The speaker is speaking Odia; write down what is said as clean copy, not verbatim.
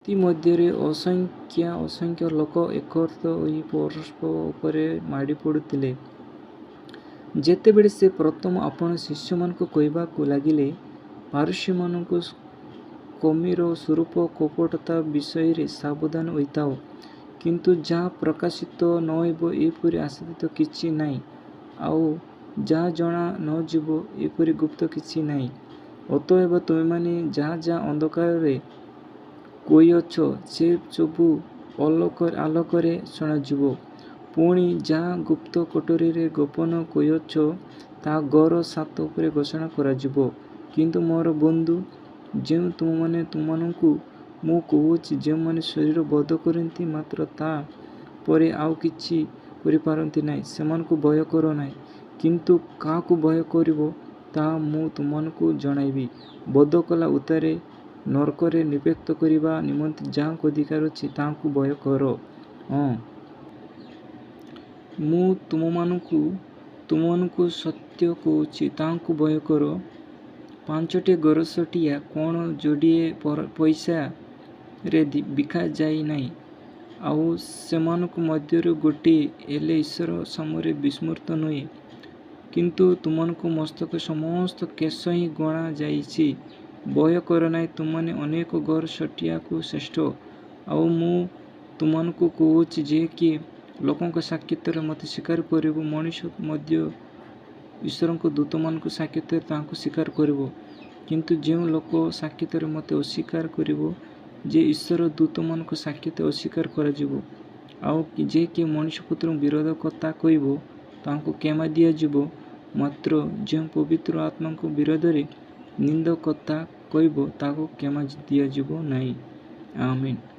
ଇତିମଧ୍ୟରେ ଅସଂଖ୍ୟ ଲୋକ ଏକତ୍ର ହୋଇ ପରସ୍ପର ଉପରେ ମାଡ଼ି ପଡ଼ୁଥିଲେ। ଯେତେବେଳେ ସେ ପ୍ରଥମ ଆପଣ ଶିଷ୍ୟମାନଙ୍କୁ କହିବାକୁ ଲାଗିଲେ, ଫାରିସୀମାନଙ୍କୁ କର୍ମୀର ସ୍ୱରୂପ କପଟତା ବିଷୟରେ ସାବଧାନ ହୋଇଥାଅ, କିନ୍ତୁ ଯାହା ପ୍ରକାଶିତ ନ ହେବ ଏପରି ଆଚ୍ଛାଦିତ କିଛି ନାହିଁ, ଆଉ ଯାହା ଜଣା ନ ଯିବ ଏପରି ଗୁପ୍ତ କିଛି ନାହିଁ। ଅତଏବ ତୁମେମାନେ ଯାହା ଯାହା ଅନ୍ଧକାରରେ କହିଅଛ, ସେ ସବୁ ଆଲୋକରେ ଶୁଣାଯିବ। ପୁଣି ଯାହା ଗୁପ୍ତ କୋଠରୀରେ ଗୋପନ କହିଅଛ, ତାହା ଘର ଛାତ ଉପରେ ଘୋଷଣା କରାଯିବ। କିନ୍ତୁ ମୋର ବନ୍ଧୁ, ଯେଉଁ ତୁମମାନଙ୍କୁ ମୁଁ କହୁଛି, ଯେଉଁମାନେ ଶରୀର ବୋଧ କରନ୍ତି, ମାତ୍ର ତା ପରେ ଆଉ କିଛି କରିପାରନ୍ତି ନାହିଁ, ସେମାନଙ୍କୁ ଭୟ କର ନାହିଁ। କିନ୍ତୁ କାହାକୁ ଭୟ କରିବ, ତାହା ମୁଁ ତୁମମାନଙ୍କୁ ଜଣାଇବି। ବୋଧ କଲା ଉତ୍ତାରେ ନରକରେ ନିକ୍ଷେପ କରିବା ନିମନ୍ତେ ଯାହାଙ୍କୁ ଅଧିକାର ଅଛି, ତାହାଙ୍କୁ ଭୟ କର। ହଁ, ମୁଁ ତୁମମାନଙ୍କୁ ସତ୍ୟ କହୁଛି, ତାହାଙ୍କୁ ଭୟ କର। 5ଟି ଗୋରସଟିଆ କ'ଣ ଯୋଡ଼ିଏ ପଇସାରେ ବିକାଯାଏ ନାହିଁ? ଆଉ ସେମାନଙ୍କ ମଧ୍ୟରୁ ଗୋଟିଏ ହେଲେ ଈଶ୍ୱର ସାମୁରେ ବିସ୍ମୃତ ନୁହେଁ। କିନ୍ତୁ ତୁମମାନଙ୍କ ମସ୍ତକ ସମସ୍ତ କେଶ ହିଁ ଗଣାଯାଇଛି। ଭୟ କର ନାହିଁ, ତୁମମାନେ ଅନେକ ଗୋରସଟିଆଠୁ ଶ୍ରେଷ୍ଠ। ଆଉ ମୁଁ ତୁମମାନଙ୍କୁ କହୁଛି, ଯେ କିଏ ଲୋକଙ୍କ ସାକ୍ଷାତରେ ମୋତେ ସ୍ୱୀକାର କରିବ, ମଣିଷ ମଧ୍ୟ ଈଶ୍ୱରଙ୍କ ଦୂତମାନଙ୍କ ସାକ୍ଷାତରେ ତାହାଙ୍କୁ ସ୍ୱୀକାର କରିବ। କିନ୍ତୁ ଯେଉଁ ଲୋକ ସାକ୍ଷାତରେ ମୋତେ ଅସ୍ୱୀକାର କରିବ, ଯେ ଈଶ୍ୱର ଦୂତମାନଙ୍କ ସାକ୍ଷାତରେ ଅସ୍ୱୀକାର କରାଯିବ। ଆଉ ଯେ କିଏ ମଣିଷପୁତ୍ରଙ୍କ ବିରୋଧରେ କଥା କହିବ, ତାହାଙ୍କୁ କ୍ଷମା ଦିଆଯିବ, ମାତ୍ର ଯେଉଁ ପବିତ୍ର ଆତ୍ମାଙ୍କ ବିରୋଧରେ ନିନ୍ଦକ କଥା କହିବ, ତାହାକୁ କ୍ଷମା ଦିଆଯିବ ନାହିଁ। ଆମେନ୍।